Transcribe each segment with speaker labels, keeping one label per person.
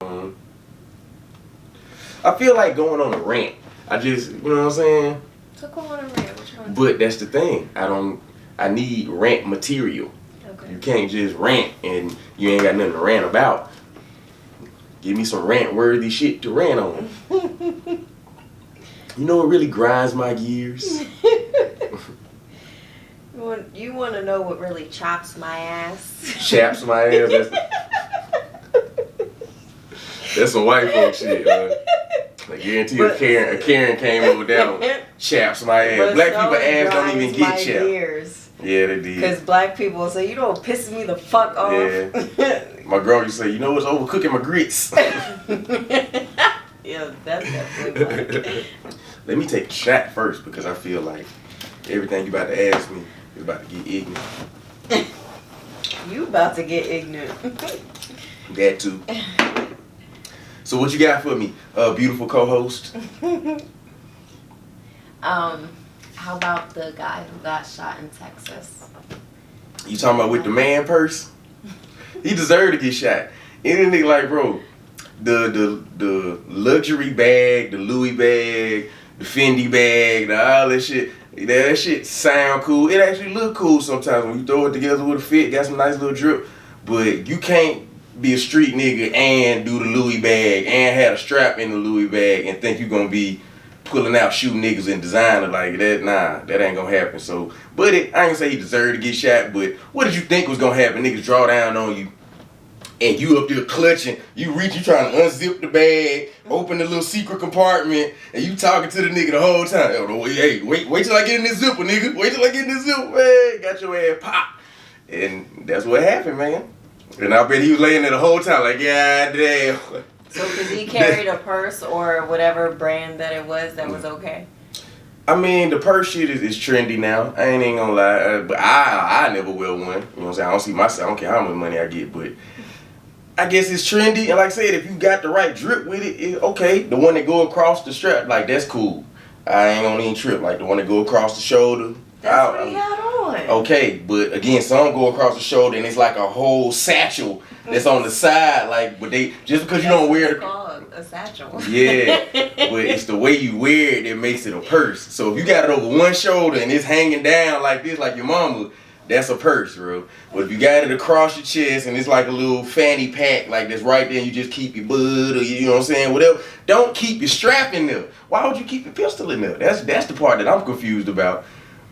Speaker 1: I feel like going on a rant. I just, you know what I'm saying?
Speaker 2: So go on a rant. What you want to
Speaker 1: But that's the thing. I need rant material.
Speaker 2: Okay.
Speaker 1: You can't just rant and you ain't got nothing to rant about. Give me some rant-worthy shit to rant on. You know what really grinds my gears?
Speaker 2: You want to know what really chops my ass?
Speaker 1: Chaps my ass. That's some white folk shit. I guarantee you, a Karen came over that one. Chaps my ass. Black people ass don't even get chapped. Yeah, they did.
Speaker 2: Because black people will say, you don't piss me the fuck off.
Speaker 1: Yeah. My girl used to say, you know what's overcooking my grits?
Speaker 2: Yeah, that's definitely black.
Speaker 1: Let me take a shot first because I feel like everything you about to ask me is about to get ignorant.
Speaker 2: You about to get ignorant.
Speaker 1: That too. So what you got for me, beautiful co-host?
Speaker 2: How about the guy who got shot in Texas?
Speaker 1: You talking about with the man purse? He deserved to get shot. Anything like, bro, the luxury bag, the Louis bag, the Fendi bag, all that shit. That shit sound cool. It actually look cool sometimes when you throw it together with a fit, got some nice little drip. But you can't be a street nigga and do the Louis bag and have a strap in the Louis bag and think you gonna be pulling out shooting niggas in designer like that. Nah, that ain't gonna happen. So, but I ain't gonna say he deserved to get shot, but what did you think was gonna happen? Niggas draw down on you and you up there clutching, you trying to unzip the bag, open the little secret compartment, and you talking to the nigga the whole time. Hey, wait till I get in this zipper, nigga. Wait till I get in this zipper, man. Got your ass popped. And that's what happened, man. And I bet he was laying there the whole time like, God damn.
Speaker 2: So because he carried a purse or whatever brand that it was, that was okay?
Speaker 1: I mean, the purse shit is trendy now. I ain't gonna lie. But I never will one. You know what I'm saying? I don't see myself. I don't care how much money I get, but I guess it's trendy. And like I said, if you got the right drip with it, okay. The one that go across the strap, like, that's cool. I ain't gonna even trip. Like, the one that go across the shoulder.
Speaker 2: That's what he had on.
Speaker 1: Okay, but again, some go across the shoulder and it's like a whole satchel that's on the side. Like, but they, just because you don't wear
Speaker 2: it, called a satchel.
Speaker 1: Yeah, but it's the way you wear it that makes it a purse. So if you got it over one shoulder and it's hanging down like this, like your mama, that's a purse, bro. But if you got it across your chest and it's like a little fanny pack, like that's right there, and you just keep your bud or you know what I'm saying, whatever. Don't keep your strap in there. Why would you keep your pistol in there? That's the part that I'm confused about.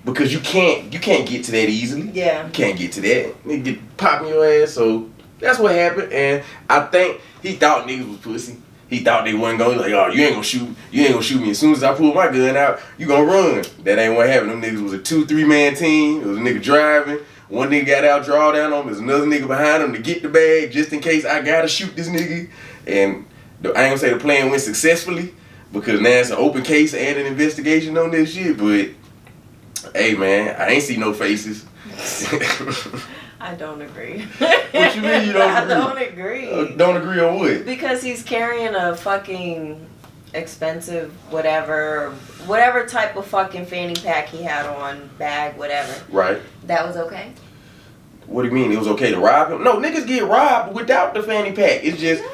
Speaker 1: Because you can't get to that easily. Yeah. You can't get to that. Nigga get popping your ass. So that's what happened. And I think he thought niggas was pussy. He thought they wasn't gonna, like, oh, you ain't gonna shoot me. As soon as I pull my gun out, you gonna run. That ain't what happened. Them niggas was a 2-3 man team. It was a nigga driving. One nigga got out, draw down on him. There's another nigga behind him to get the bag just in case I gotta shoot this nigga. And I ain't gonna say the plan went successfully because now it's an open case and an investigation on this shit, but hey man, I ain't see no faces.
Speaker 2: I don't agree.
Speaker 1: What you mean you don't agree?
Speaker 2: I don't agree.
Speaker 1: Don't agree on what?
Speaker 2: Because he's carrying a fucking expensive whatever type of fucking fanny pack he had on, bag, whatever. Right. That was okay?
Speaker 1: What do you mean? It was okay to rob him? No, niggas get robbed without the fanny pack. It's just,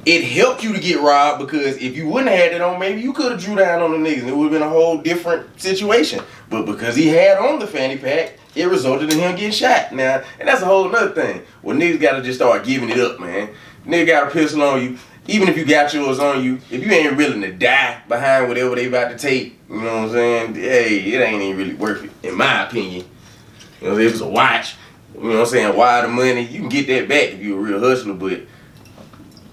Speaker 1: it helped you to get robbed because if you wouldn't have had it on, maybe you could have drew down on the niggas and it would have been a whole different situation. But because he had on the fanny pack, it resulted in him getting shot. Now, and that's a whole nother thing. Well, niggas gotta just start giving it up, man. Nigga got a pistol on you. Even if you got yours on you, if you ain't willing to die behind whatever they about to take, you know what I'm saying? Hey, it ain't even really worth it, in my opinion. You know, if it's a watch, you know what I'm saying, wire the money, you can get that back if you're a real hustler, but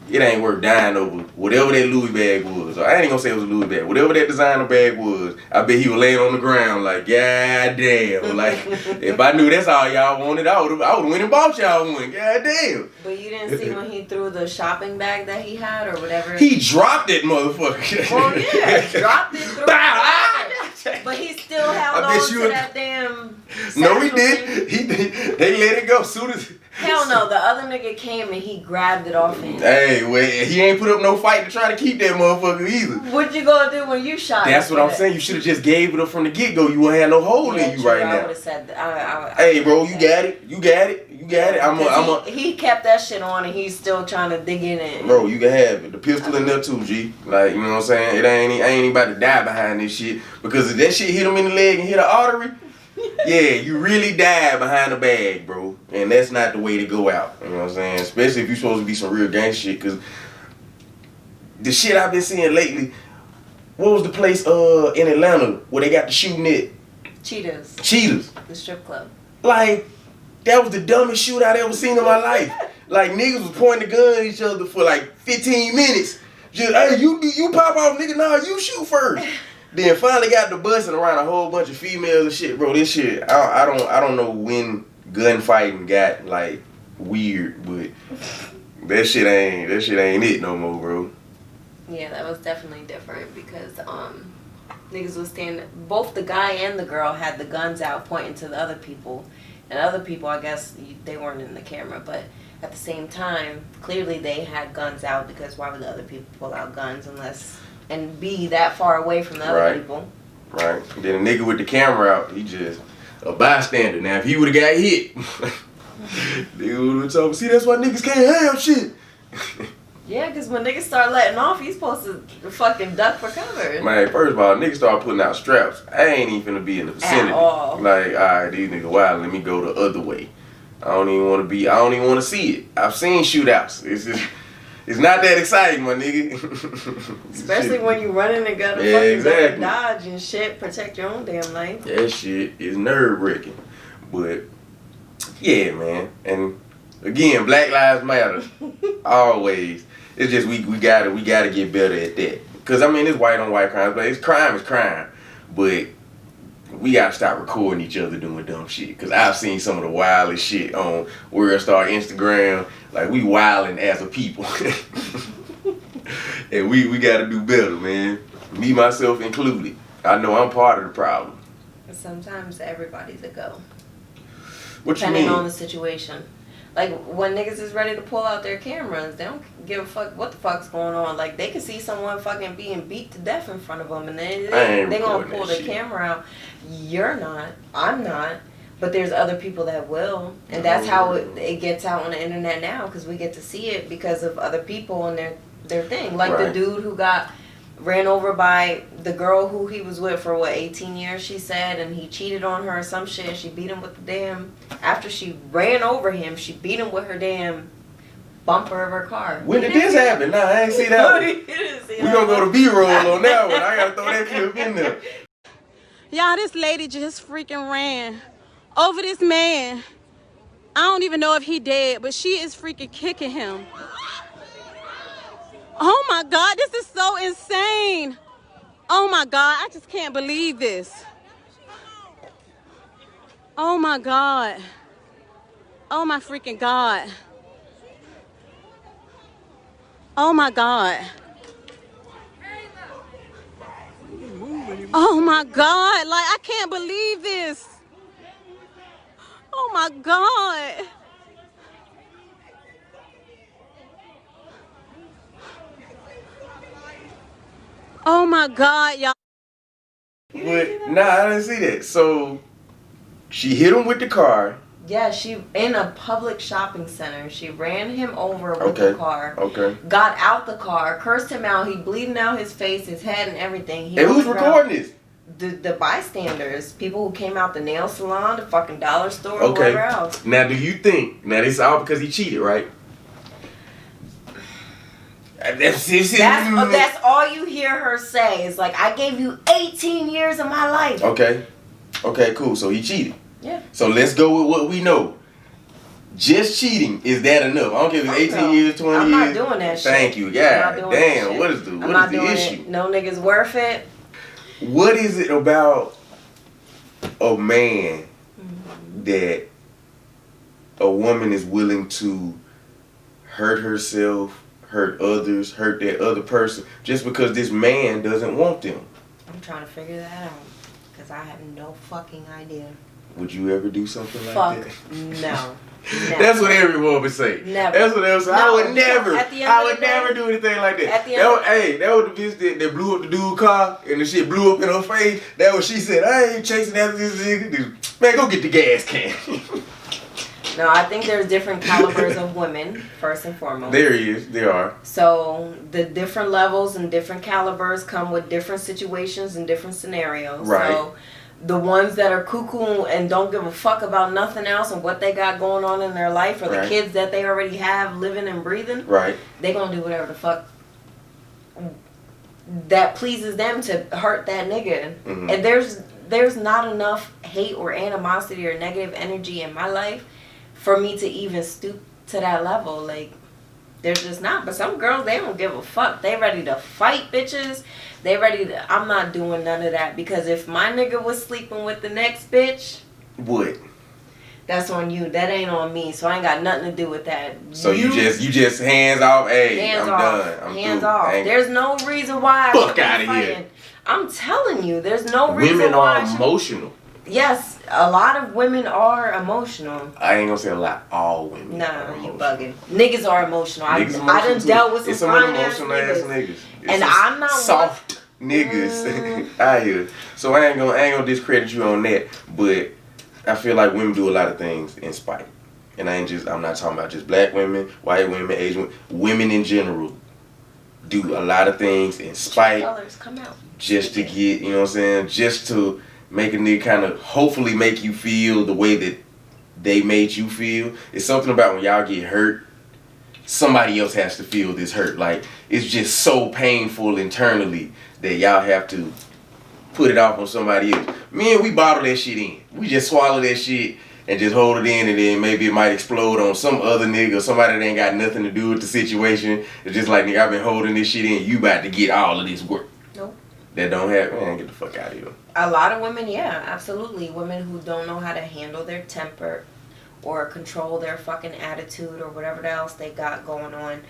Speaker 1: it ain't worth dying over whatever that Louis bag was. I ain't gonna say it was a Louis bag. Whatever that designer bag was, I bet he was laying on the ground like, God damn. Like, if I knew that's all y'all wanted, I would've went and bought y'all one. God damn.
Speaker 2: But you didn't see when he threw the shopping bag that he had or whatever?
Speaker 1: He dropped that motherfucker.
Speaker 2: Well, yeah, dropped it through but he still held on to that damn
Speaker 1: No, he did. He did. They let it go soon as...
Speaker 2: Hell no, the other nigga came and he grabbed it off him.
Speaker 1: Hey, well, he ain't put up no fight to try to keep that motherfucker either.
Speaker 2: What you gonna do when you shot him?
Speaker 1: That's what I'm saying. You should have just gave it up from the get-go. You wouldn't have no hole in you right now.
Speaker 2: I would have said that.
Speaker 1: Hey, bro, you got it. You got it. You got it.
Speaker 2: He kept that shit on and he's still trying to dig in it.
Speaker 1: Bro, you can have it. The pistol in there too, G. Like, you know what I'm saying? I ain't even about to die behind this shit. Because if that shit hit him in the leg and hit an artery, yeah, you really die behind the bag, bro. And that's not the way to go out. You know what I'm saying? Especially if you're supposed to be some real gang shit. Because the shit I've been seeing lately, what was the place in Atlanta where they got the shooting it? Cheetahs. The
Speaker 2: strip club.
Speaker 1: Like, that was the dumbest shootout I ever seen in my life. Like, niggas was pointing the gun at each other for like 15 minutes. Just, hey, you pop off, nigga. Nah, you shoot first. Then finally got the busing around a whole bunch of females and shit, bro. This shit, I don't know when gunfighting got like weird, but that shit ain't it no more, bro.
Speaker 2: Yeah, that was definitely different because niggas was standing. Both the guy and the girl had the guns out pointing to the other people, and other people, I guess they weren't in the camera, but at the same time, clearly they had guns out because why would the other people pull out guns and be that far away from the other people?
Speaker 1: Right. Then a nigga with the camera out, he just a bystander. Now if he would have got hit, they would have told me, see, that's why niggas can't have shit.
Speaker 2: Yeah, because when niggas start letting off, he's supposed to fucking duck for cover.
Speaker 1: Man, first of all, niggas start putting out straps. I ain't even finna be in the vicinity.
Speaker 2: At all.
Speaker 1: Like, alright, these niggas wild, let me go the other way. I don't even want to see it. I've seen shootouts. It's not that exciting, my nigga.
Speaker 2: Especially when you running and gotta fucking dodge and shit, protect your own damn life.
Speaker 1: That shit is nerve-wracking. But, yeah, man. And, again, Black Lives Matter. Always. It's just we gotta get better at that. Cause I mean it's white on white crime, but crime is crime. But we gotta stop recording each other doing dumb shit. Cause I've seen some of the wildest shit on Worldstar Instagram. Like we wilding as a people. And we gotta do better, man. Me, myself included. I know I'm part of the problem.
Speaker 2: Sometimes everybody's a go.
Speaker 1: What you mean?
Speaker 2: Depending on the situation. Like, when niggas is ready to pull out their cameras, they don't give a fuck what the fuck's going on. Like, they can see someone fucking being beat to death in front of them, and then they gonna pull their camera out. You're not. I'm not. But there's other people that will. And that's how it gets out on the internet now, because we get to see it because of other people and their thing. Like, the dude who got ran over by the girl who he was with for 18 years, she said, and he cheated on her or some shit. She beat him with the damn, after she ran over him, she beat him with her damn bumper of her car.
Speaker 1: When did this happen? Nah, I ain't see that one. We gonna go to B-roll on that one. I gotta throw that clip in there.
Speaker 3: Y'all, this lady just freaking ran over this man. I don't even know if he dead, but she is freaking kicking him. Oh my God, this is so insane. Oh my God, I just can't believe this. Oh my God. Oh my freaking God. Oh my God. Oh my God, like I can't believe this. Oh my God. Oh my God, y'all.
Speaker 1: But nah, I didn't see that. So she hit him with the car.
Speaker 2: Yeah, she in a public shopping center. She ran him over with the car.
Speaker 1: Okay.
Speaker 2: Got out the car, cursed him out. He bleeding out his face, his head, and everything.
Speaker 1: And who's recording this?
Speaker 2: The bystanders, people who came out the nail salon, the fucking dollar store, or whatever else.
Speaker 1: Now, do you think this is all because he cheated, right?
Speaker 2: That's all you hear her say is like, I gave you 18 years of my life.
Speaker 1: Okay, cool. So he cheated.
Speaker 2: Yeah.
Speaker 1: So let's go with what we know. Just cheating, is that enough? I don't care if it's 18 years, 20 years.
Speaker 2: I'm not doing that shit.
Speaker 1: Thank you. God damn, what is the issue?
Speaker 2: No niggas worth it.
Speaker 1: What is it about a man that a woman is willing to hurt herself, hurt others, hurt that other person, just because this man doesn't want them?
Speaker 2: I'm trying to figure that out, because I have no fucking idea.
Speaker 1: Would you ever do something like that?
Speaker 2: No.
Speaker 1: That's what every woman say.
Speaker 2: Never.
Speaker 1: That's what they say.
Speaker 2: No.
Speaker 1: I would never do anything like that. That was the bitch that blew up the dude's car and the shit blew up in her face. That was she said, I ain't chasing after this nigga. Man, go get the gas can.
Speaker 2: No, I think there's different calibers of women, first and foremost.
Speaker 1: There are.
Speaker 2: So the different levels and different calibers come with different situations and different scenarios.
Speaker 1: Right.
Speaker 2: So the ones that are cuckoo and don't give a fuck about nothing else and what they got going on in their life, or the kids that they already have living and breathing,
Speaker 1: right,
Speaker 2: they gonna do whatever the fuck that pleases them to hurt that nigga.
Speaker 1: Mm-hmm.
Speaker 2: And there's not enough hate or animosity or negative energy in my life for me to even stoop to that level. Like, there's just not. But some girls, they don't give a fuck. They ready to fight bitches. They ready to... I'm not doing none of that, because if my nigga was sleeping with the next bitch...
Speaker 1: What?
Speaker 2: That's on you. That ain't on me. So I ain't got nothing to do with that.
Speaker 1: So you just hands off. Hey,
Speaker 2: hands
Speaker 1: I'm
Speaker 2: off.
Speaker 1: done. I'm
Speaker 2: hands
Speaker 1: through.
Speaker 2: off. There's no reason why.
Speaker 1: Fuck out of here.
Speaker 2: I'm telling you, there's no reason
Speaker 1: women
Speaker 2: why.
Speaker 1: Women are emotional.
Speaker 2: Yes, a lot of women are emotional.
Speaker 1: I ain't gonna say a lot. All women.
Speaker 2: Nah, you bugging. Niggas are emotional.
Speaker 1: Niggas
Speaker 2: I done dealt with some fine ass
Speaker 1: niggas.
Speaker 2: And I'm not
Speaker 1: soft niggas. I hear. So I ain't gonna discredit you on that, but I feel like women do a lot of things in spite. And I'm not talking about just black women, white women, Asian women in general do a lot of things in spite.
Speaker 2: Colors come out.
Speaker 1: Just to get, you know what I'm saying, just to make a nigga kind of hopefully make you feel the way that they made you feel. It's something about when y'all get hurt, somebody else has to feel this hurt. Like, it's just so painful internally that y'all have to put it off on somebody else. Me and we bottle that shit in. We just swallow that shit and just hold it in, and then maybe it might explode on some other nigga or somebody that ain't got nothing to do with the situation. It's just like, nigga, I've been holding this shit in. You about to get all of this work.
Speaker 2: Nope.
Speaker 1: That don't have, man, get the fuck out of here.
Speaker 2: A lot of women, yeah, absolutely. Women who don't know how to handle their temper or control their fucking attitude or whatever else they got going on.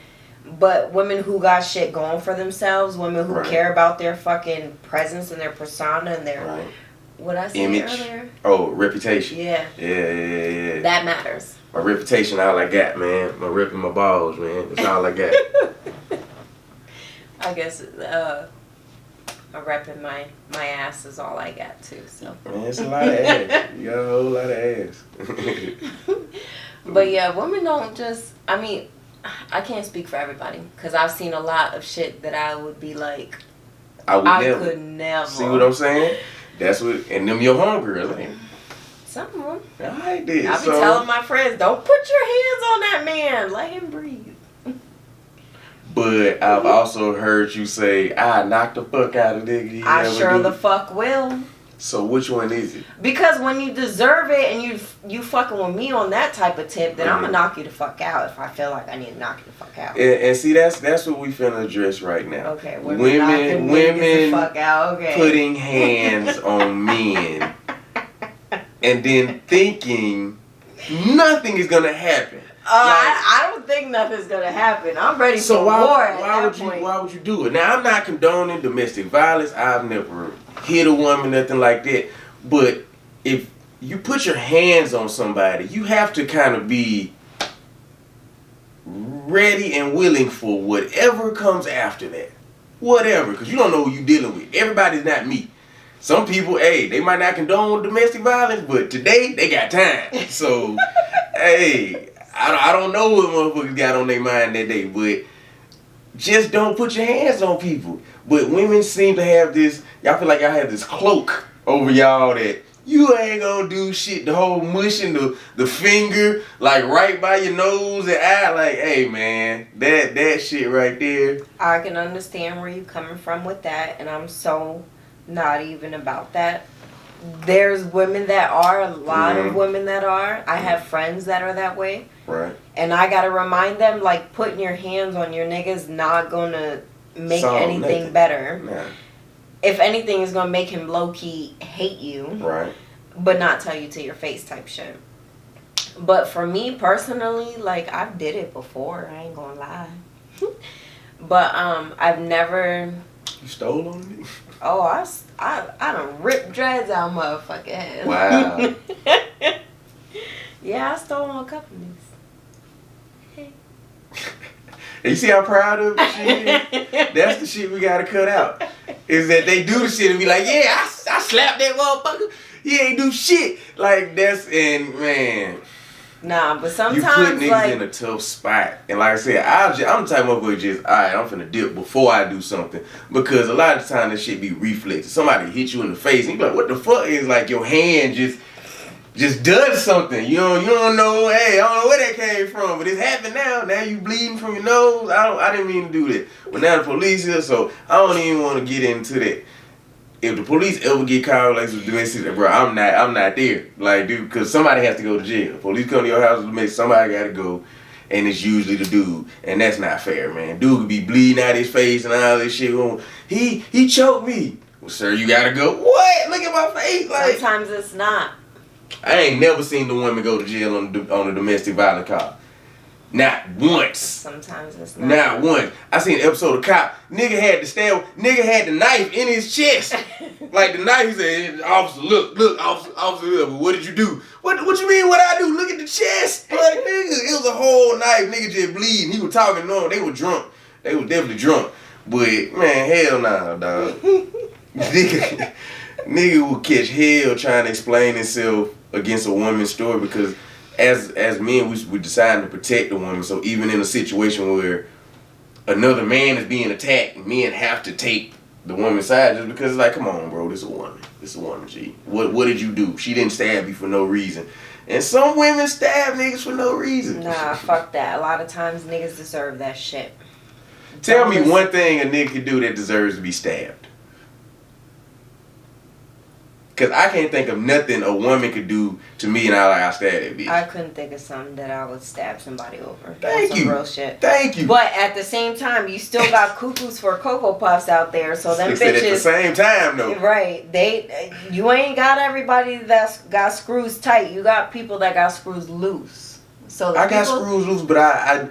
Speaker 2: But women who got shit going for themselves, women who care about their fucking presence and their persona and their, what I said
Speaker 1: image
Speaker 2: earlier?
Speaker 1: Oh, reputation.
Speaker 2: Yeah.
Speaker 1: Yeah.
Speaker 2: That matters.
Speaker 1: My reputation, all I got, man. My rep and my balls, man. That's all I got.
Speaker 2: I guess a rep in my ass is all I got too. So.
Speaker 1: Man, it's a lot of ass. You got a whole lot of ass.
Speaker 2: But yeah, women don't just. I mean, I can't speak for everybody, because I've seen a lot of shit that I would be like, I could never.
Speaker 1: See what I'm saying? That's what, and them your homegirls, ain't
Speaker 2: some of them.
Speaker 1: I did.
Speaker 2: I be telling my friends, don't put your hands on that man. Let him breathe.
Speaker 1: But I've also heard you say, I knock the fuck out of nigga.
Speaker 2: I sure the fuck will.
Speaker 1: So which one is it?
Speaker 2: Because when you deserve it and you fucking with me on that type of tip, then I'm gonna knock you the fuck out if I feel like I need to knock you the fuck out.
Speaker 1: And see, that's what we finna address right now.
Speaker 2: Okay,
Speaker 1: women
Speaker 2: the fuck out. Okay.
Speaker 1: Putting hands on men and then thinking nothing is gonna happen.
Speaker 2: I don't think nothing's gonna happen. I'm ready for war at that point.
Speaker 1: Why would you do it? Now, I'm not condoning domestic violence. I've never hit a woman, nothing like that. But if you put your hands on somebody, you have to kind of be ready and willing for whatever comes after that. Whatever, because you don't know who you're dealing with. Everybody's not me. Some people, hey, they might not condone domestic violence, but today they got time. So, hey, I don't know what motherfuckers got on their mind that day, but just don't put your hands on people. But women seem to have this, y'all feel like y'all have this cloak over y'all that you ain't gonna do shit, the whole mushing the finger, like right by your nose and eye, like, hey man, that shit right there.
Speaker 2: I can understand where you're coming from with that, and I'm so not even about that. There's women that are, a lot of women that are. I have friends that are that way.
Speaker 1: Right.
Speaker 2: And I gotta remind them, like, putting your hands on your nigga's not gonna make anything better.
Speaker 1: Nah.
Speaker 2: If anything, it's gonna make him low-key hate you.
Speaker 1: Right.
Speaker 2: But not tell you to your face type shit. But for me personally, like, I've did it before. I ain't gonna lie. But I've never...
Speaker 1: You stole on me?
Speaker 2: Oh, I done ripped dreads out motherfucking head.
Speaker 1: Wow.
Speaker 2: Yeah, I stole on a couple of these. Hey.
Speaker 1: And you see how proud of she is? That's the shit we gotta cut out. Is that they do the shit and be like, yeah, I slapped that motherfucker. He ain't do shit. Like, that's, and man,
Speaker 2: Nah, but sometimes
Speaker 1: you put niggas
Speaker 2: like,
Speaker 1: in a tough spot. And like I said, I'm the type of motherfucker just, alright, I'm finna dip before I do something. Because a lot of the time that shit be reflexes. Somebody hit you in the face and you be like, what the fuck? Is like your hand just does something. You don't know, hey, I don't know where that came from, but it's happened now. Now you bleeding from your nose. I didn't mean to do that. But now the police here, so I don't even want to get into that. If the police ever get called like some domestic, bro, I'm not there. Like, dude, because somebody has to go to jail. Police come to your house with somebody got to go, and it's usually the dude, and that's not fair, man. Dude could be bleeding out his face and all this shit. He choked me. Well, sir, you gotta go. What? Look at my face. Like,
Speaker 2: sometimes it's not.
Speaker 1: I ain't never seen the woman go to jail on a domestic violence call. Not once.
Speaker 2: Sometimes it's not.
Speaker 1: Not once. I seen an episode of Cop. Nigga had the knife in his chest. Like the knife, he said, officer, look, officer, look. What did you do? What you mean what I do? Look at the chest. Like, nigga, it was a whole knife. Nigga just bleeding. He was talking to them. They were drunk. They were definitely drunk. But, man, hell nah, dog. Nigga will catch hell trying to explain himself against a woman's story because as men, we decided to protect the woman. So even in a situation where another man is being attacked, men have to take the woman's side just because it's like, come on, bro, this is a woman. This is a woman, G. What did you do? She didn't stab you for no reason. And some women stab niggas for no reason.
Speaker 2: Nah, fuck that. A lot of times niggas deserve that shit.
Speaker 1: Tell me one thing a nigga could do that deserves to be stabbed. Because I can't think of nothing a woman could do to me and I stab that bitch.
Speaker 2: I couldn't think of something that I would stab somebody over.
Speaker 1: Thank you.
Speaker 2: Real shit.
Speaker 1: Thank you.
Speaker 2: But at the same time, you still got cuckoos for Cocoa Puffs out there. So them bitches.
Speaker 1: At the same time, though.
Speaker 2: Right. You ain't got everybody that's got screws tight. You got people that got screws loose. So
Speaker 1: I got screws loose, but I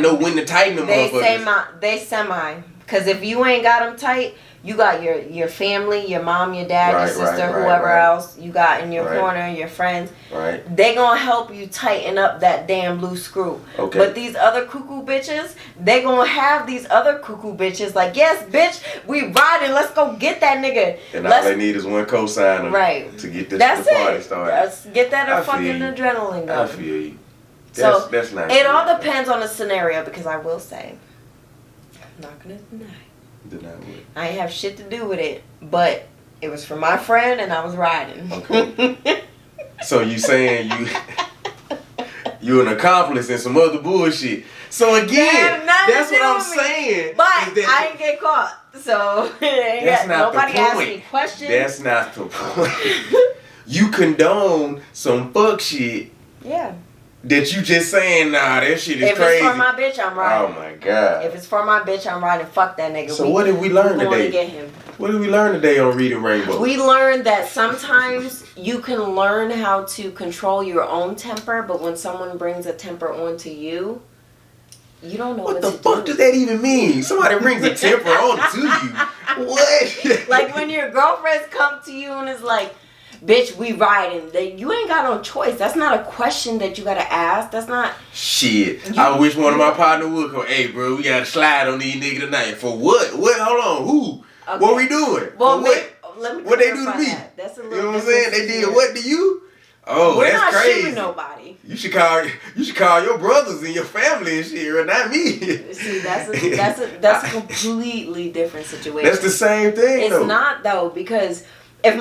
Speaker 1: know when to tighten them.
Speaker 2: They semi. Because if you ain't got them tight, you got your family, your mom, your dad, your sister, whoever else you got in your corner, your friends.
Speaker 1: Right.
Speaker 2: They gonna help you tighten up that damn loose screw.
Speaker 1: Okay.
Speaker 2: But these other cuckoo bitches, they gonna have these other cuckoo bitches like, yes, bitch, we riding. Let's go get that nigga.
Speaker 1: And all they need is one cosigner.
Speaker 2: Right.
Speaker 1: To get the party started.
Speaker 2: Let's get that fucking adrenaline going.
Speaker 1: I feel you. That's nice.
Speaker 2: It all depends on the scenario because I will say, I'm not gonna deny. I ain't have shit to do with it, but it was for my friend and I was riding.
Speaker 1: Okay. So you saying you an accomplice in some other bullshit. So again, that's what I'm saying.
Speaker 2: But I ain't get caught. So nobody asked me questions.
Speaker 1: That's not the point. You condone some fuck shit.
Speaker 2: Yeah.
Speaker 1: That you just saying, nah, that shit is crazy.
Speaker 2: If it's for my bitch, I'm riding.
Speaker 1: Oh my God.
Speaker 2: If it's for my bitch, I'm riding. Fuck that nigga.
Speaker 1: So what did we learn today?
Speaker 2: Get him.
Speaker 1: What did we learn today on Reading Rainbow?
Speaker 2: We learned that sometimes you can learn how to control your own temper, but when someone brings a temper onto you, you don't know what to do. What the fuck
Speaker 1: does that even mean? Somebody brings a temper onto you. What?
Speaker 2: Like when your girlfriends come to you and it's like, bitch, we riding. You ain't got no choice. That's not a question that you gotta ask. That's not
Speaker 1: shit. I wish one of my partners would come. Hey, bro, we gotta slide on these niggas tonight. For what? What? Hold on. Who? Okay. What we doing?
Speaker 2: Well,
Speaker 1: what they do to me?
Speaker 2: That's a little.
Speaker 1: You know what I'm saying? They did what to you? Oh,
Speaker 2: we're
Speaker 1: that's
Speaker 2: not
Speaker 1: crazy.
Speaker 2: Shooting nobody.
Speaker 1: You should call your brothers and your family and shit, or not me.
Speaker 2: See, that's a completely different situation.
Speaker 1: That's the same thing.
Speaker 2: It's not though, because if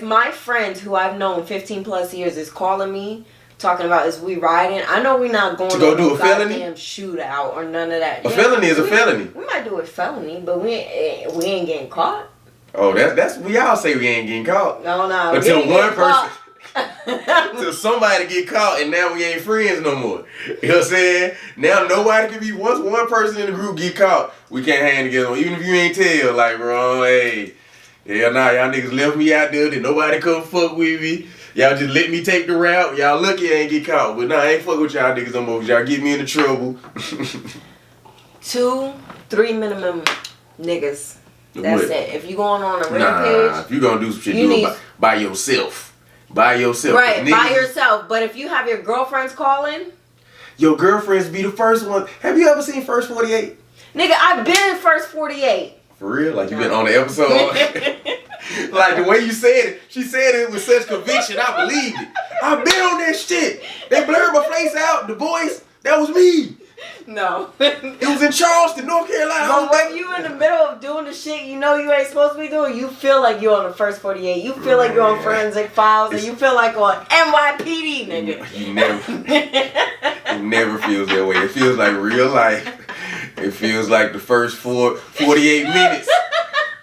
Speaker 2: my friend who I've known 15 plus years is calling me talking about is we riding, I know we're not going to
Speaker 1: go do a felony
Speaker 2: shootout or none of that.
Speaker 1: A felony is a felony.
Speaker 2: We might do a felony, but we ain't getting caught.
Speaker 1: Oh, that's we all say we ain't getting caught.
Speaker 2: No.
Speaker 1: Until one person. Until somebody get caught and now we ain't friends no more. You know what I'm saying? Now nobody can be, once one person in the group get caught, we can't hang together. Even if you ain't tell, like, bro, hey, hell nah, y'all niggas left me out there, that nobody come fuck with me. Y'all just let me take the route. Y'all lucky I ain't get caught. But nah, I ain't fuck with y'all niggas no more, cause y'all get me into trouble.
Speaker 2: 2-3 minimum niggas. That's it. If you going on a Reddit page,
Speaker 1: if you gonna do some shit, you do it by yourself. By yourself.
Speaker 2: Right, by yourself. But if you have your girlfriends calling,
Speaker 1: your girlfriends be the first one. Have you ever seen First 48?
Speaker 2: Nigga, I've been in First 48.
Speaker 1: For real? Like you been on the episode? Like the way you said it, she said it with such conviction, I believed it. I've been on that shit. They blurred my face out. The voice, that was me.
Speaker 2: No.
Speaker 1: It was in Charleston, North Carolina.
Speaker 2: But when you in the middle of doing the shit you know you ain't supposed to be doing, you feel like you're on the First 48. You feel like you're on Forensic Files, and you feel like on NYPD, nigga.
Speaker 1: It never feels that way. It feels like real life. It feels like the first 48 minutes.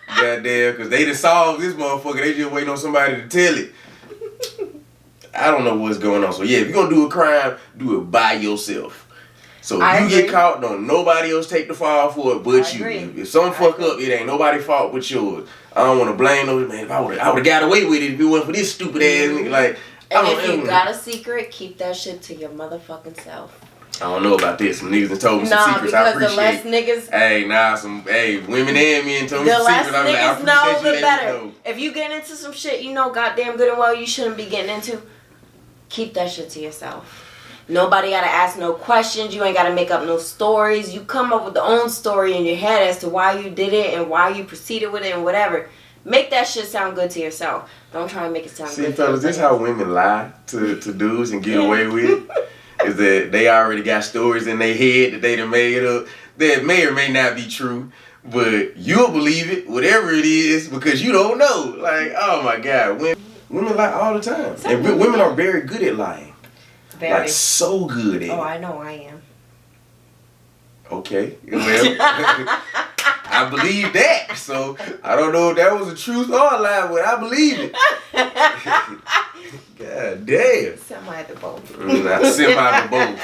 Speaker 1: Goddamn, because they done solved this motherfucker. They just waiting on somebody to tell it. I don't know what's going on. So yeah, if you're gonna do a crime, do it by yourself. So if you get caught, don't nobody else take the fall for it but you. If something fuck up, it ain't nobody's fault but yours. I don't want to blame those, man. If I would have got away with it if it wasn't for this stupid ass nigga. Like,
Speaker 2: and if you got a secret, keep that shit to your motherfucking self.
Speaker 1: I don't know about this. Some niggas done told me some secrets. I appreciate
Speaker 2: the less niggas.
Speaker 1: Women and men told me some secrets.
Speaker 2: The less niggas know, the better. If you get into some shit you know goddamn good and well you shouldn't be getting into, keep that shit to yourself. Nobody gotta ask no questions. You ain't gotta make up no stories. You come up with the own story in your head as to why you did it and why you proceeded with it and whatever. Make that shit sound good to yourself. Don't try and make it sound good.
Speaker 1: See, fellas, this is how women lie to dudes and get away with it. Is that they already got stories in their head that they done made up that may or may not be true, but you'll believe it, whatever it is, because you don't know. Like, oh my God, women lie all the time, and women are very good at lying. Very. Like so good at it.
Speaker 2: Oh, I know I am.
Speaker 1: Okay, well, I believe that. So I don't know if that was a truth or a lie, but I believe it. God damn.
Speaker 2: Semi to both.
Speaker 1: Semi to both.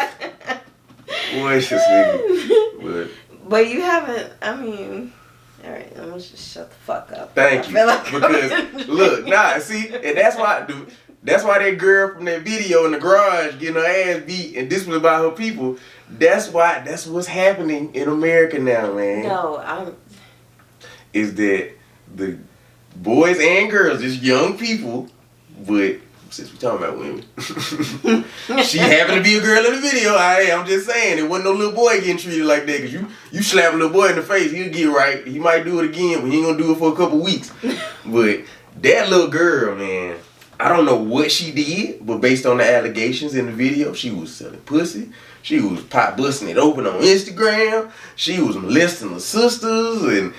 Speaker 1: Boy, it's just nigga.
Speaker 2: But you haven't, I mean, alright, I'm gonna just shut the fuck up.
Speaker 1: Thank you. Because, look, see, and that's why that girl from that video in the garage getting her ass beat and this was about her people. That's what's happening in America now, man.
Speaker 2: No,
Speaker 1: is that the boys and girls, just young people, but since we talking about women, she happened to be a girl in the video. I'm just saying, it wasn't no little boy getting treated like that. Cause you slap a little boy in the face, he'll get right. He might do it again, but he ain't gonna do it for a couple weeks. But that little girl, man, I don't know what she did, but based on the allegations in the video, she was selling pussy. She was pot busting it open on Instagram. She was molesting her sisters and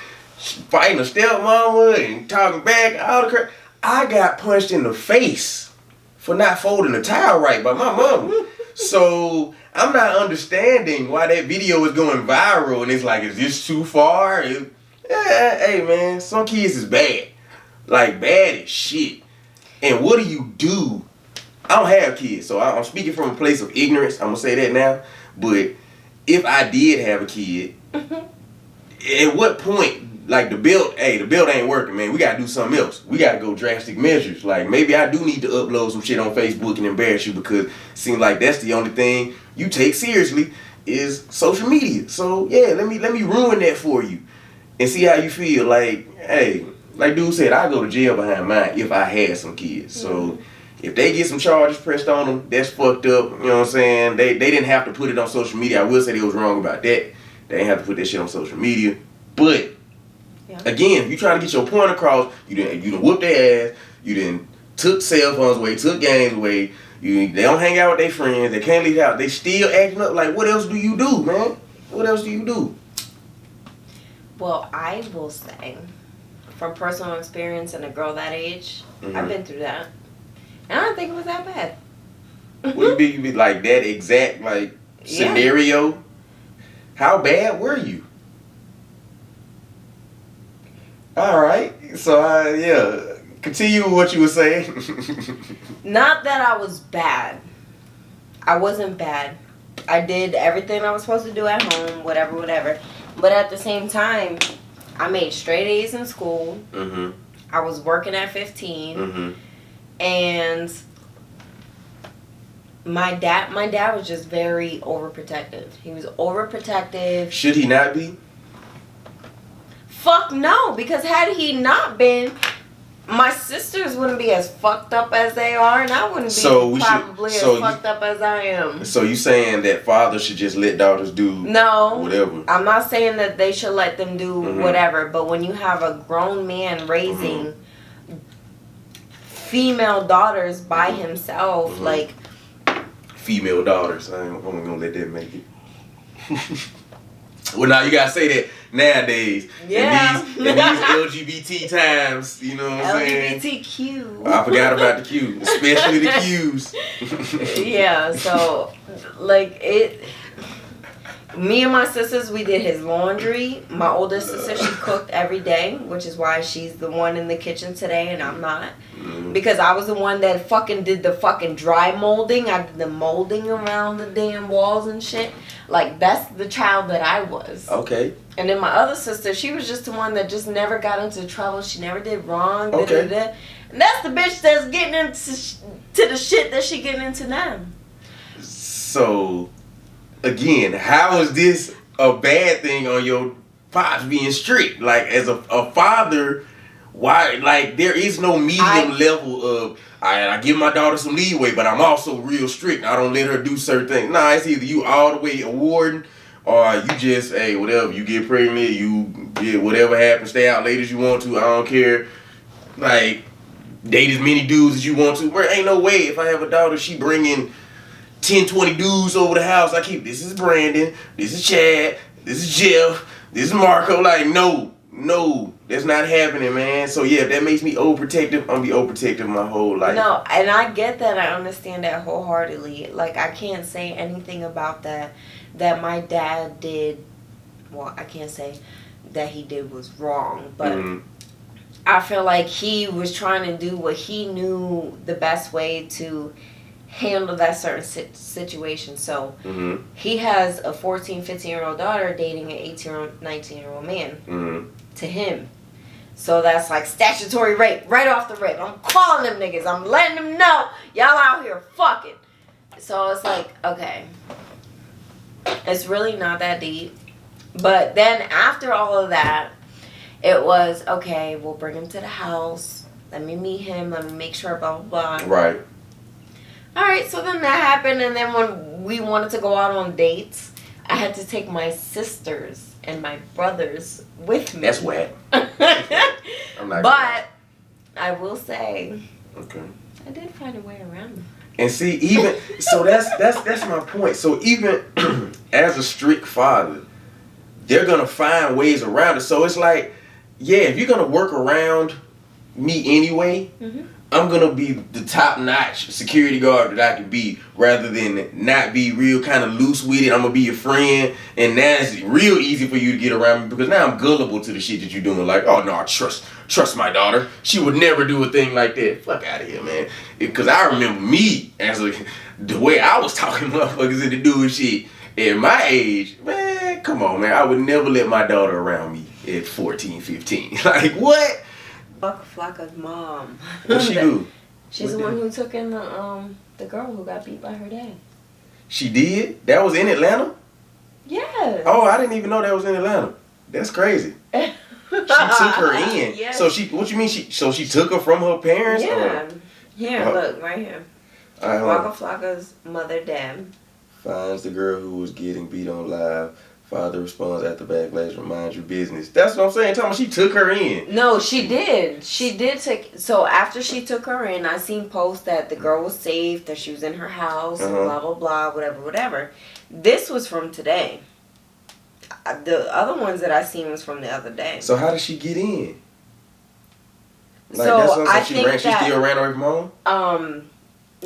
Speaker 1: fighting her stepmama and talking back, all the crap. I got punched in the face for not folding the towel right by my mama. So I'm not understanding why that video is going viral and it's like, is this too far? Hey man, some kids is bad. Like bad as shit. And what do you do? I don't have kids, so I'm speaking from a place of ignorance. I'm gonna say that now. But if I did have a kid, at what point, like the belt ain't working, man. We gotta do something else. We gotta go drastic measures. Like maybe I do need to upload some shit on Facebook and embarrass you because it seems like that's the only thing you take seriously is social media. So yeah, let me ruin that for you and see how you feel. Like, hey, like dude said, I go to jail behind mine if I had some kids. So if they get some charges pressed on them, that's fucked up. You know what I'm saying? They didn't have to put it on social media. I will say they was wrong about that. They didn't have to put that shit on social media. But again, if you trying to get your point across, you done whooped their ass. You done took cell phones away, took games away. They don't hang out with their friends. They can't leave the house. They still acting up. Like, what else do you do, man? What else do you do?
Speaker 2: Well, I will say, from personal experience and a girl that age, I've been through that. And I don't think it was that bad.
Speaker 1: Would you be like that exact scenario? How bad were you? All right. So continue with what you were saying.
Speaker 2: Not that I was bad. I wasn't bad. I did everything I was supposed to do at home, whatever. But at the same time, I made straight A's in school. Mm-hmm. I was working at 15. Mm-hmm. And my dad was just very overprotective. He was overprotective.
Speaker 1: Should he not be?
Speaker 2: Fuck no, because had he not been, my sisters wouldn't be as fucked up as they are, and I wouldn't be probably as fucked up as I am.
Speaker 1: So you saying that fathers should just let daughters do whatever?
Speaker 2: I'm not saying that they should let them do whatever, but when you have a grown man raising female daughters by himself, like
Speaker 1: female daughters. I'm gonna let that make it. Well, now you gotta say that nowadays.
Speaker 2: Yeah.
Speaker 1: In these LGBT times, you know what I'm saying?
Speaker 2: LGBTQ.
Speaker 1: I forgot about the Q, especially the Q's.
Speaker 2: Yeah, so like me and my sisters, we did his laundry. My older sister, she cooked every day, which is why she's the one in the kitchen today and I'm not. Because I was the one that fucking did the fucking dry molding. I did the molding around the damn walls and shit. Like, that's the child that I was.
Speaker 1: Okay.
Speaker 2: And then my other sister, she was just the one that just never got into trouble. She never did wrong.
Speaker 1: Okay.
Speaker 2: And that's the bitch that's getting into the shit that she getting into now.
Speaker 1: So, again, how is this a bad thing on your pops being strict? Like, as a father, why? Like, there is no medium level of, I give my daughter some leeway, but I'm also real strict. I don't let her do certain things. Nah, it's either you all the way awarding, or you just, hey, whatever. You get pregnant, you get whatever happens, stay out late as you want to. I don't care. Like, date as many dudes as you want to. Where ain't no way if I have a daughter, she bringing 10, 20 dudes over the house. I keep, this is Brandon, this is Chad, this is Jeff, this is Marco. Like, no, that's not happening, man. So yeah, if that makes me overprotective, I'm gonna be overprotective my whole life.
Speaker 2: No, and I get that. I understand that wholeheartedly. Like, I can't say anything about that my dad did. Well, I can't say that he did was wrong, but I feel like he was trying to do what he knew the best way to handle that certain situation. So he has a 14, 15-year-old daughter dating an 18-year-old, 19-year-old man to him. So that's like statutory rape right off the rip. I'm calling them niggas. I'm letting them know y'all out here fucking. So it's like, okay, it's really not that deep. But then after all of that, it was, okay, we'll bring him to the house. Let me meet him. Let me make sure, blah, blah, blah.
Speaker 1: Right.
Speaker 2: All right, so then that happened. And then when we wanted to go out on dates, I had to take my sisters and my brothers with me.
Speaker 1: That's whack.
Speaker 2: But I will say,
Speaker 1: okay,
Speaker 2: I did find a way around it.
Speaker 1: And see, even so, that's my point. So even as a strict father, they're gonna find ways around it. So it's like, yeah, if you're gonna work around me anyway, I'm gonna be the top-notch security guard that I can be, rather than not be real kind of loose with it. I'm gonna be your friend, and now it's real easy for you to get around me because now I'm gullible to the shit that you're doing. Like, oh no, trust my daughter. She would never do a thing like that. Fuck out of here, man. Because I remember me as the way I was talking motherfuckers into doing shit at my age. Man, come on, man. I would never let my daughter around me at 14, 15. Like, what?
Speaker 2: Fuck Flocka's mom.
Speaker 1: What she do?
Speaker 2: She's the one who took in the girl who got beat by her dad.
Speaker 1: She did? That was in Atlanta?
Speaker 2: Yeah.
Speaker 1: Oh, I didn't even know that was in Atlanta. That's crazy. She took her in.
Speaker 2: Yeah.
Speaker 1: So what you mean? She took her from her parents?
Speaker 2: Yeah. Here, look, right here. Waka Flocka's mother, dad.
Speaker 1: Finds the girl who was getting beat on live. Father responds after backlash, reminds your business. That's what I'm saying. Tell me, she took her in.
Speaker 2: No, she did. She did take. So after she took her in, I seen posts that the girl was safe, that she was in her house, blah, blah, blah, whatever. This was from today. The other ones that I seen was from the other day.
Speaker 1: So how did she get in? Like,
Speaker 2: so
Speaker 1: that's what
Speaker 2: I
Speaker 1: she
Speaker 2: think
Speaker 1: ran. She still ran away from home?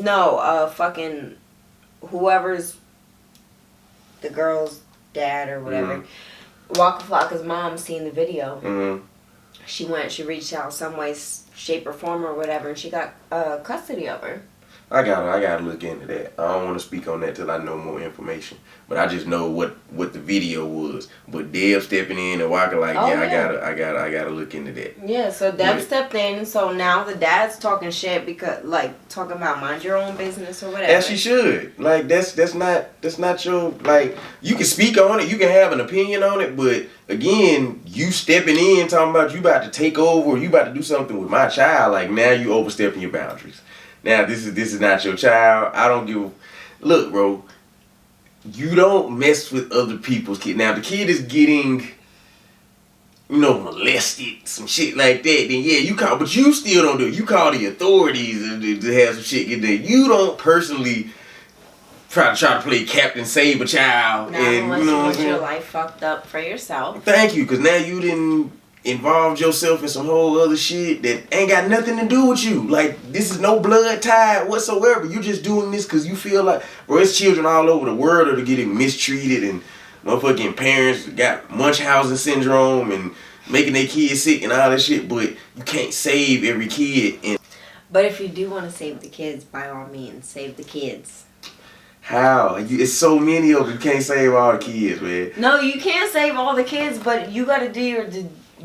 Speaker 2: No, fucking whoever's the girl's dad or whatever. Waka Flocka's mom seen the video. She reached out some way, shape, or form or whatever, and she got custody of her.
Speaker 1: I gotta look into that. I don't want to speak on that till I know more information. But I just know what the video was. But Deb stepping in and Waka like, I gotta look into that.
Speaker 2: Yeah, so Deb stepped in. So now the dad's talking shit because talking about mind your own business or whatever.
Speaker 1: As she should. Like that's not your, like, you can speak on it, you can have an opinion on it, but again, you stepping in talking about you about to take over or you about to do something with my child, like now you overstepping your boundaries. Now, this is not your child. I don't give look, bro, you don't mess with other people's kids. Now, the kid is getting, molested, some shit like that, then yeah, you call, but you still don't do it. You call the authorities to have some shit get there. You don't personally try to play Captain Saberchild.
Speaker 2: Not unless you want your life fucked up for yourself.
Speaker 1: Thank you, because now you didn't involve yourself in some whole other shit that ain't got nothing to do with you. Like, this is no blood tie whatsoever. You just doing this because you feel like, bro, it's children all over the world that are getting mistreated, and motherfucking parents got Munchausen syndrome and making their kids sick and all that shit, but you can't save every kid.
Speaker 2: But if you do want to save the kids, by all means, save the kids.
Speaker 1: How? It's so many of them. You can't save all the kids, man.
Speaker 2: No, you can't save all the kids, but you got to do your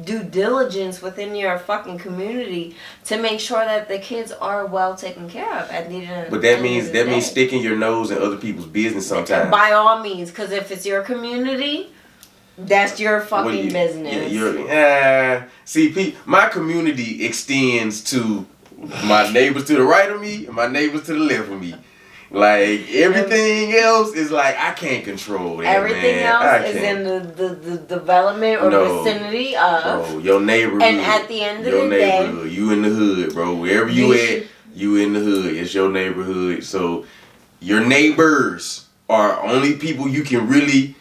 Speaker 2: due diligence within your fucking community to make sure that the kids are well taken care of at the end.
Speaker 1: But that means sticking your nose in other people's business sometimes.
Speaker 2: By all means, because if it's your community, that's your fucking business.
Speaker 1: See, my community extends to my neighbors to the right of me and my neighbors to the left of me. Like, everything else is like, I can't control that,
Speaker 2: everything else is in the development or vicinity of.
Speaker 1: Bro, your neighborhood.
Speaker 2: And at the end of the day.
Speaker 1: You in the hood, bro. Wherever you at, you in the hood. It's your neighborhood. So, your neighbors are only people you can really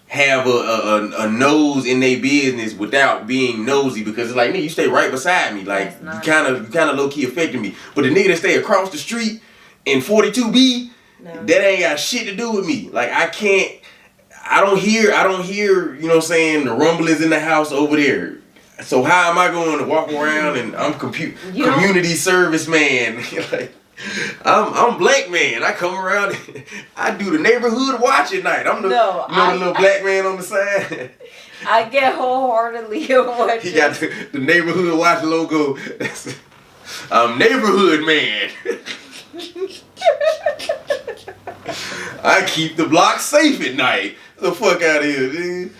Speaker 1: have a nose in their business without being nosy, because it's like, nigga, you stay right beside me. Like, you kind of low-key affecting me. But the nigga that stay across the street in 42B, that ain't got shit to do with me. Like, I don't hear, you know what I'm saying, the rumblings in the house over there. So how am I going to walk around and I'm community service man? Like, I'm black man. I come around and I do the neighborhood watch at night. I'm the little black man on the side.
Speaker 2: I get wholeheartedly what
Speaker 1: he got the neighborhood watch logo. I'm neighborhood man. I keep the block safe at night. The fuck out of here, dude.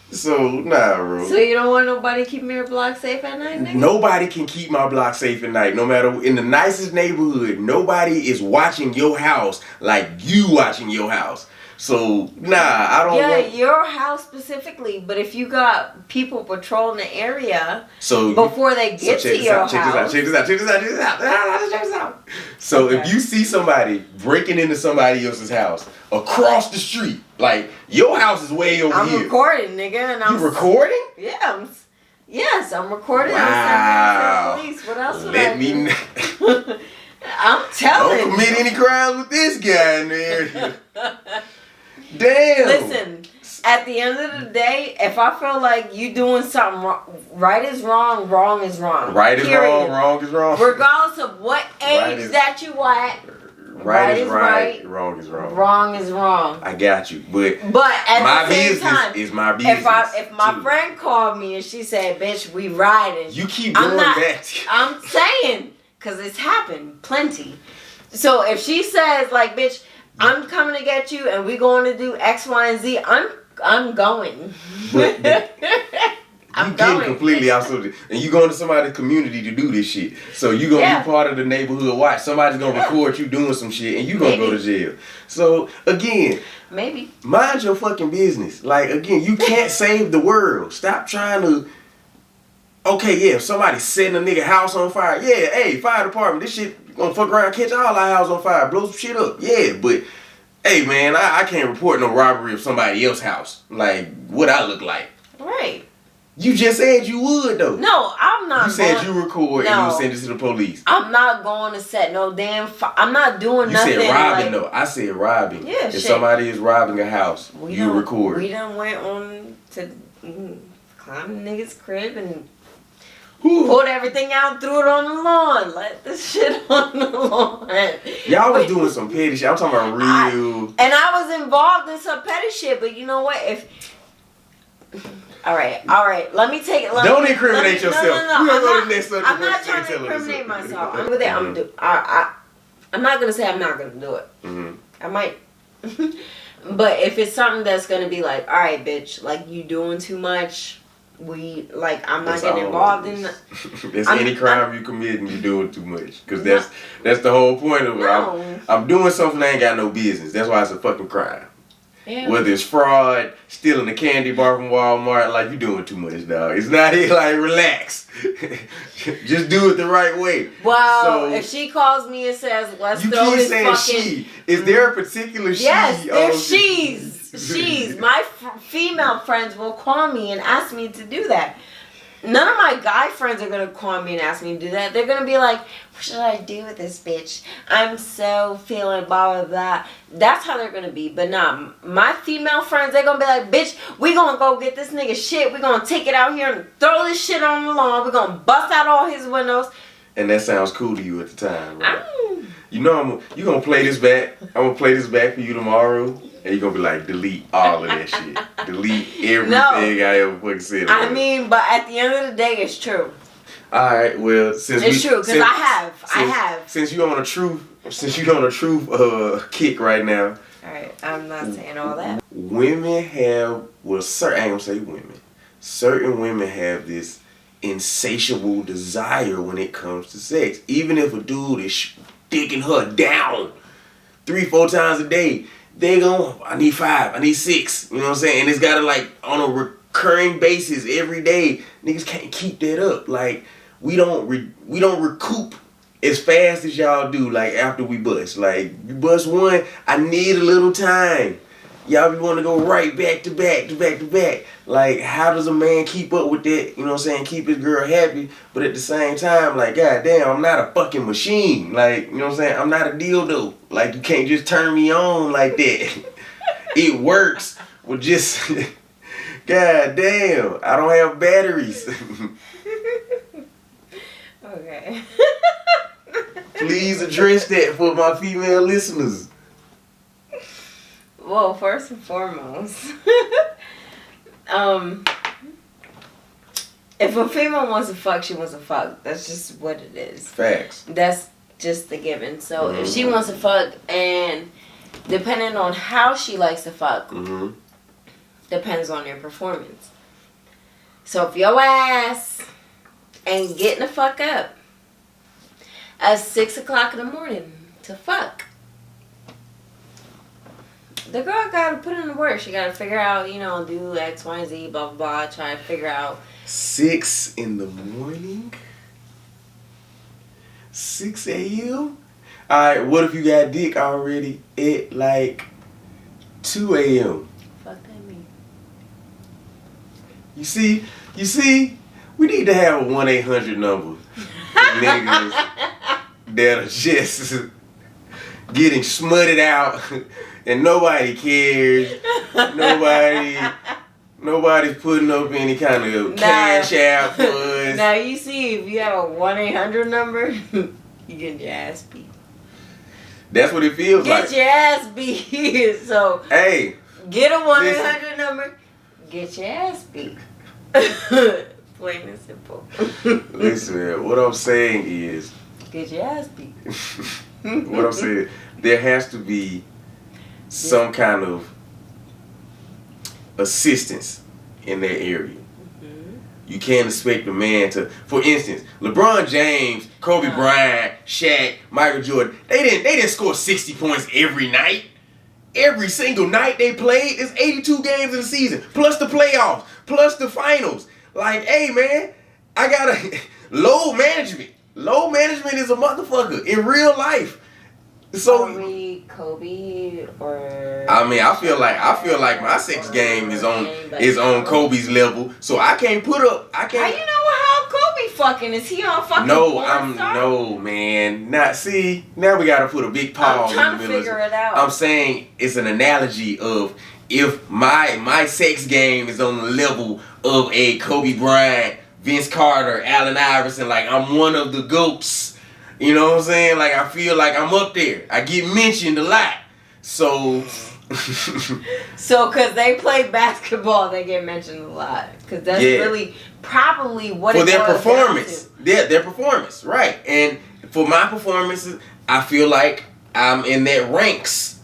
Speaker 1: So, nah, bro.
Speaker 2: So you don't want nobody keeping your block safe at night, nigga?
Speaker 1: Nobody can keep my block safe at night. No matter, in the nicest neighborhood, nobody is watching your house like you watching your house. So, nah, I don't want...
Speaker 2: your house specifically, but if you got people patrolling the area before they get to your house...
Speaker 1: Check this out. So, if you see somebody breaking into somebody else's house across the street, like, your house is way over here.
Speaker 2: I'm recording, nigga. And
Speaker 1: you recording?
Speaker 2: Yeah, yes, I'm recording.
Speaker 1: Wow.
Speaker 2: I'm police. What else would
Speaker 1: Let
Speaker 2: I
Speaker 1: me
Speaker 2: do? I'm telling you.
Speaker 1: Don't commit any crimes with this guy in there. Damn.
Speaker 2: Listen, at the end of the day, if I feel like you doing something wrong, right is wrong, wrong is wrong.
Speaker 1: Right is wrong, wrong is wrong.
Speaker 2: Regardless of what age that you at,
Speaker 1: right is right, wrong is wrong.
Speaker 2: Wrong is wrong.
Speaker 1: I got you, but
Speaker 2: at
Speaker 1: my
Speaker 2: the same
Speaker 1: business
Speaker 2: time,
Speaker 1: is my business.
Speaker 2: If my friend called me and she said, "Bitch, we riding,"
Speaker 1: you keep going back.
Speaker 2: I'm saying, cause it's happened plenty. So if she says, like, "Bitch, I'm coming to get you, and we're going to do X, Y, and Z," I'm going.
Speaker 1: I'm getting completely outside, and you going to somebody's community to do this shit. So you gonna be part of the neighborhood watch. Somebody's gonna record you doing some shit, and you gonna go to jail. So again, mind your fucking business. Like, again, you can't save the world. Stop trying to. Okay, yeah, if somebody's setting a nigga house on fire, yeah, hey, fire department, this shit gonna fuck around, catch all our house on fire, blow some shit up, yeah, but hey, man, I can't report no robbery of somebody else's house. Like, what I look like.
Speaker 2: Right.
Speaker 1: You just said you would, though.
Speaker 2: No, I'm not.
Speaker 1: You said you record and you would send it to the police.
Speaker 2: I'm not going to set no damn... I'm not doing nothing.
Speaker 1: You said robbing, though. I said robbing.
Speaker 2: Yeah,
Speaker 1: if somebody is robbing a house, you record.
Speaker 2: We done went on to climb the nigga's crib and pulled everything out, threw it on the lawn. Let this shit on the lawn.
Speaker 1: Y'all was doing some petty shit. I'm talking about real...
Speaker 2: And I was involved in some petty shit, but you know what? All right. Let me take it.
Speaker 1: Don't incriminate yourself.
Speaker 2: No. I'm not trying to incriminate myself. I'm not gonna say I'm not gonna do it.
Speaker 1: Mm-hmm.
Speaker 2: I might. But if it's something that's gonna be like, all right, bitch, like, you doing too much. I'm not getting involved in.
Speaker 1: Any crime you commit and you doing too much, because that's the whole point of it. I'm doing something I ain't got no business. That's why it's a fucking crime.
Speaker 2: Yeah.
Speaker 1: Whether it's fraud, stealing a candy bar from Walmart, like, you doing too much, dog. It's not like, relax. Just do it the right way.
Speaker 2: Well,
Speaker 1: so,
Speaker 2: if she calls me and says, let's
Speaker 1: you
Speaker 2: throw
Speaker 1: keep
Speaker 2: this
Speaker 1: saying
Speaker 2: fucking...
Speaker 1: she. Is there a particular she?
Speaker 2: Yes, there's she's. My female friends will call me and ask me to do that. None of my guy friends are going to call me and ask me to do that. They're going to be like, what should I do with this bitch? I'm so feeling blah, blah, blah. That's how they're going to be. But nah, my female friends, they're going to be like, bitch, we going to go get this nigga shit. We going to take it out here and throw this shit on the lawn. We going to bust out all his windows.
Speaker 1: And that sounds cool to you at the time, right? You know, you're going to play this back. I'm going to play this back for you tomorrow. And you're going to be like, delete all of that shit. Delete everything I ever fucking said.
Speaker 2: I mean, but at the end of the day, it's true.
Speaker 1: All right, well,
Speaker 2: it's true, because I have.
Speaker 1: Since you're on a truth kick right now.
Speaker 2: All right, I'm not saying all that.
Speaker 1: Women have, I ain't going to say women. Certain women have this insatiable desire when it comes to sex. Even if a dude is dicking her down 3-4 times a day, they I need 5, I need 6, you know what I'm saying? And it's gotta, like, on a recurring basis every day. Niggas can't keep that up. Like, we don't recoup as fast as y'all do, like, after we bust. Like, you bust one, I need a little time. Y'all be want to go right back to back to back to back. Like, how does a man keep up with that? You know what I'm saying? Keep his girl happy, but at the same time, like, goddamn, I'm not a fucking machine. Like, you know what I'm saying? I'm not a dildo. Like, you can't just turn me on like that. It works with just, goddamn, I don't have batteries.
Speaker 2: Okay.
Speaker 1: Please address that for my female listeners.
Speaker 2: Well, first and foremost, if a female wants to fuck, she wants to fuck. That's just what it is.
Speaker 1: Facts.
Speaker 2: That's just the given. So if she wants to fuck, and depending on how she likes to fuck, depends on your performance. So if your ass ain't getting the fuck up at 6 o'clock in the morning to fuck, the girl gotta put in the work. She gotta figure out, do X, Y, and Z, blah, blah, blah. Try to figure out.
Speaker 1: 6 in the morning? 6 a.m.? Alright, what if you got dick already at like 2 a.m.?
Speaker 2: Fuck that mean.
Speaker 1: You see, we need to have a 1-800 number for niggas that are just getting smutted out. And nobody cares. Nobody's putting up any kind of cash out for us.
Speaker 2: Now you see, if you have a 1-800 number, you get your ass beat.
Speaker 1: That's what it feels like.
Speaker 2: Get your ass beat. So
Speaker 1: hey,
Speaker 2: get a 1-800 number. Get your ass beat. Plain and simple.
Speaker 1: Listen, man, what I'm saying is,
Speaker 2: get your ass beat.
Speaker 1: What I'm saying, there has to be some kind of assistance in that area. You can't expect a man to, for instance, LeBron James, Kobe Bryant, Shaq, Michael Jordan, they didn't score 60 points every night. Every single night they played, it's 82 games in the season, plus the playoffs, plus the finals. Like, hey man, I gotta load management. Load management is a motherfucker in real life. So
Speaker 2: Kobe or
Speaker 1: I mean, I feel like my sex game is on Kobe's level, so I can't put up. I can't.
Speaker 2: How you know how Kobe fucking? Is he on fucking?
Speaker 1: No, man. Not see. Now we gotta put a big pause.
Speaker 2: I'm trying to figure it out.
Speaker 1: I'm saying it's an analogy of if my sex game is on the level of a Kobe Bryant, Vince Carter, Allen Iverson. Like, I'm one of the GOATs. You know what I'm saying? Like, I feel like I'm up there. I get mentioned a lot. So
Speaker 2: because they play basketball, they get mentioned a lot. Because that's really probably what
Speaker 1: for
Speaker 2: it
Speaker 1: their
Speaker 2: boils
Speaker 1: performance.
Speaker 2: down to.
Speaker 1: Yeah, their performance, right? And for my performances, I feel like I'm in that ranks.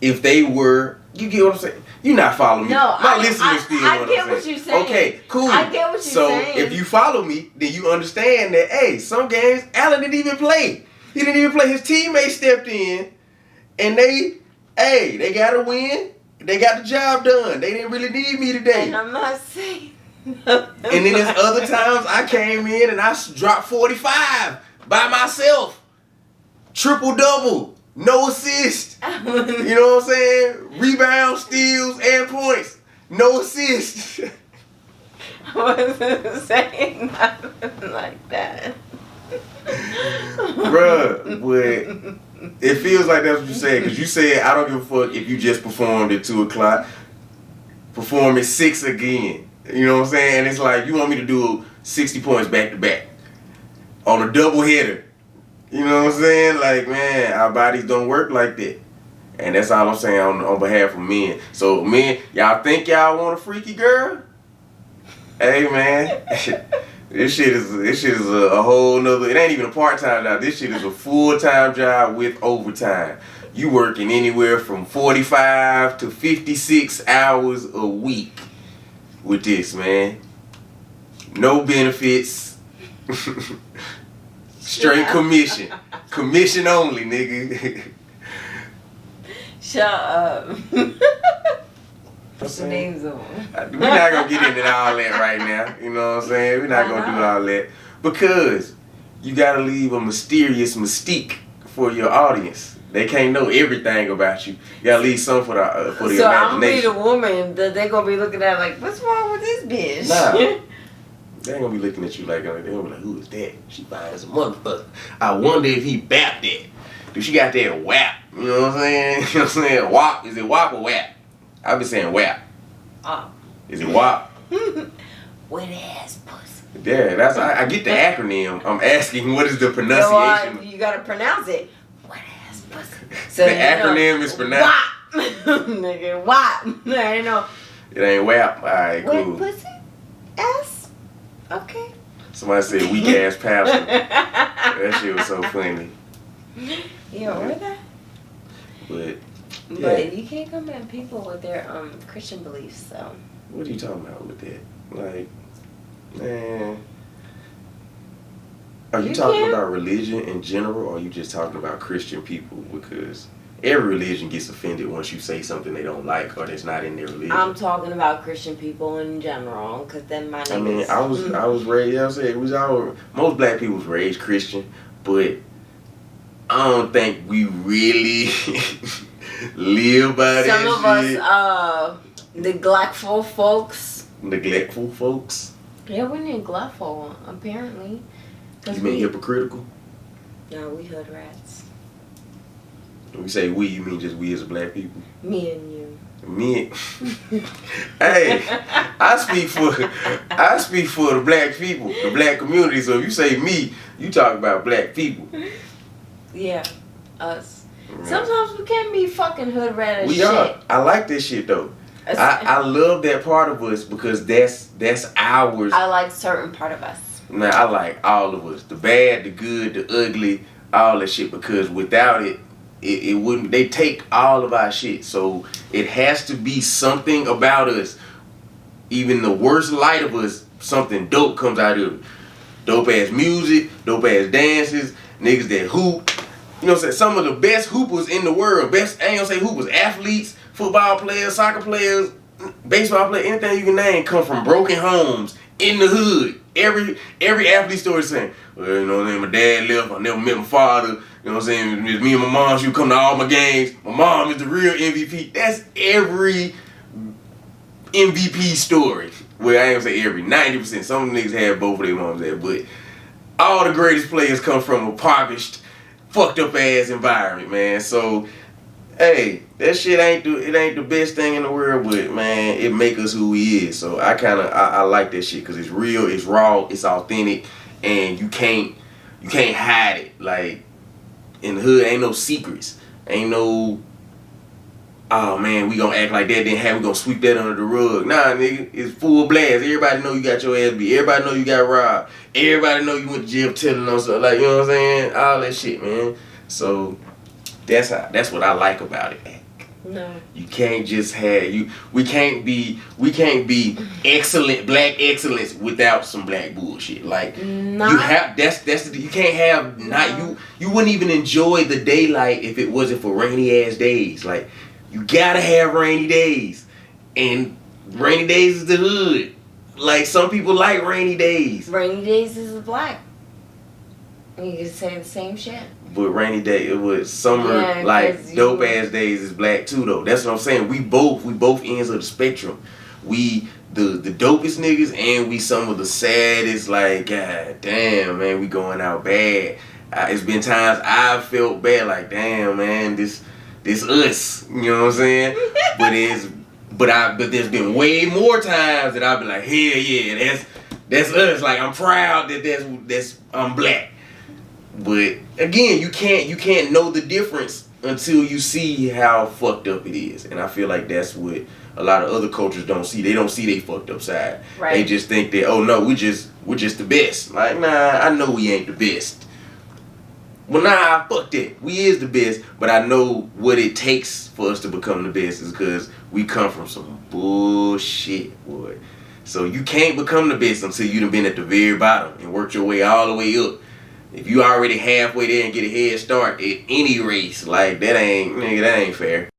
Speaker 1: If they were, you get what I'm saying? You're not following me.
Speaker 2: No,
Speaker 1: my listeners still know
Speaker 2: I get what you're saying.
Speaker 1: Okay, cool.
Speaker 2: I get what you're saying.
Speaker 1: So if you follow me, then you understand that, hey, some games Allen didn't even play. He didn't even play. His teammates stepped in, and they gotta win. they got the job done. They didn't really need me today.
Speaker 2: And I'm not saying.
Speaker 1: And then there's other times I came in and I dropped 45 by myself. Triple double. No assist. You know what I'm saying? Rebounds, steals, and points. No assist.
Speaker 2: I wasn't saying nothing like that.
Speaker 1: Bruh, but it feels like that's what you said. Because you said, I don't give a fuck if you just performed at 2 o'clock. Perform at 6 again. You know what I'm saying? And it's like, you want me to do 60 points back to back. On a double hitter. You know what I'm saying? Like, man, our bodies don't work like that. And that's all I'm saying on behalf of men. So, men, y'all think y'all want a freaky girl? Hey, man. This shit is a whole nother, it ain't even a part-time job. This shit is a full-time job with overtime. You working anywhere from 45 to 56 hours a week with this, man. No benefits. Straight commission. Commission only, nigga.
Speaker 2: Shut up. Put the names on.
Speaker 1: We're not going to get into all that right now. You know what I'm saying? We're not going to do all that. Because you got to leave a mysterious mystique for your audience. They can't know everything about you. You got to leave some for the imagination.
Speaker 2: So I'm going to be the woman that they going to be looking at like, what's wrong with this bitch?
Speaker 1: Nah. They ain't going to be looking at you like, they're going to be like, who is that? She fine as a motherfucker. I wonder if he bapped that. Dude, she got that whap. You know what I'm saying? You know what I'm saying? Whop. Is it whop or whap? I've been saying whap. Is it whop?
Speaker 2: Wet ass pussy.
Speaker 1: Yeah, that's I get the acronym. I'm asking what is the pronunciation.
Speaker 2: You gotta pronounce it. Wet ass pussy. So
Speaker 1: the acronym is pronounced.
Speaker 2: WAP. Nigga, WAP. I know.
Speaker 1: It ain't whap. Alright, cool.
Speaker 2: Wet pussy? Ass? Okay.
Speaker 1: Somebody said weak ass pastor. That shit was so funny.
Speaker 2: You heard that?
Speaker 1: But yeah.
Speaker 2: But you can't come at people with their Christian beliefs, so.
Speaker 1: What are you talking about with that? Like, man. Are you talking about religion in general, or are you just talking about Christian people? Because every religion gets offended once you say something they don't like or that's not in their religion.
Speaker 2: I'm talking about Christian people in general, because then my name is...
Speaker 1: I was raised, you know what I'm saying? It was most black people was raised Christian, but I don't think we really live by that shit.
Speaker 2: Some of us, neglectful folks.
Speaker 1: Neglectful folks?
Speaker 2: Yeah, we're neglectful, apparently.
Speaker 1: You mean hypocritical?
Speaker 2: No, we hood rats.
Speaker 1: When we say we, you mean just we as black people?
Speaker 2: Me and you.
Speaker 1: Me? Hey, I speak for the black people, the black community. So if you say me, you talk about black people.
Speaker 2: Yeah, us. Yeah. Sometimes we can be fucking hood rat as shit.
Speaker 1: We are. I like this shit though. I love that part of us because that's ours.
Speaker 2: I like certain part of us.
Speaker 1: Nah, I like all of us. The bad, the good, the ugly, all that shit. Because without it, it wouldn't. They take all of our shit. So it has to be something about us. Even the worst light of us, something dope comes out of it. Dope ass music, dope ass dances, niggas that hoop. You know what I'm saying? Some of the best hoopers in the world. I ain't gonna say hoopers, athletes, football players, soccer players, baseball players, anything you can name come from broken homes in the hood. Every athlete story saying, well, you know what I'm saying, my dad left, I never met my father, you know what I'm saying, it's me and my mom, she would come to all my games, my mom is the real MVP. That's every MVP story. Well, I ain't gonna say every, 90%. Some niggas have both of their moms there, but all the greatest players come from a impoverished, fucked up ass environment, man. So, hey, that shit ain't the best thing in the world, but man, it make us who we is. So I like that shit because it's real, it's raw, it's authentic, and you can't hide it. Like in the hood, ain't no secrets, ain't no. Oh man, we gonna act like that, then we gonna sweep that under the rug. Nah, nigga, it's full blast. Everybody know you got your ass beat. Everybody know you got robbed. Everybody know you went to jail telling them stuff. Like, you know what I'm saying? All that shit, man. So that's what I like about it.
Speaker 2: No.
Speaker 1: You can't just we can't be excellent, black excellence without some black bullshit. Like you can't have you wouldn't even enjoy the daylight if it wasn't for rainy ass days. Like You gotta have rainy days. And rainy days is the hood. Like, some people like rainy days.
Speaker 2: Rainy days is black. You can say the same shit.
Speaker 1: But rainy day, it was summer, like, dope ass days is black too, though. That's what I'm saying. We both ends of the spectrum. We the dopest niggas, and we some of the saddest. Like, god damn, man, we going out bad. It's been times I've felt bad, like, damn, man, this us. You know what I'm saying? But there's been way more times that I've been like, hell yeah, that's us. Like, I'm proud that I'm black. But again, you can't know the difference until you see how fucked up it is. And I feel like that's what a lot of other cultures don't see. They don't see they fucked up side. Right. They just think that, oh no, we're just the best. Like, nah, I know we ain't the best. Well, nah, fuck that. We is the best, but I know what it takes for us to become the best is because we come from some bullshit, boy. So you can't become the best until you done been at the very bottom and worked your way all the way up. If you already halfway there and get a head start at any race, like, that ain't fair.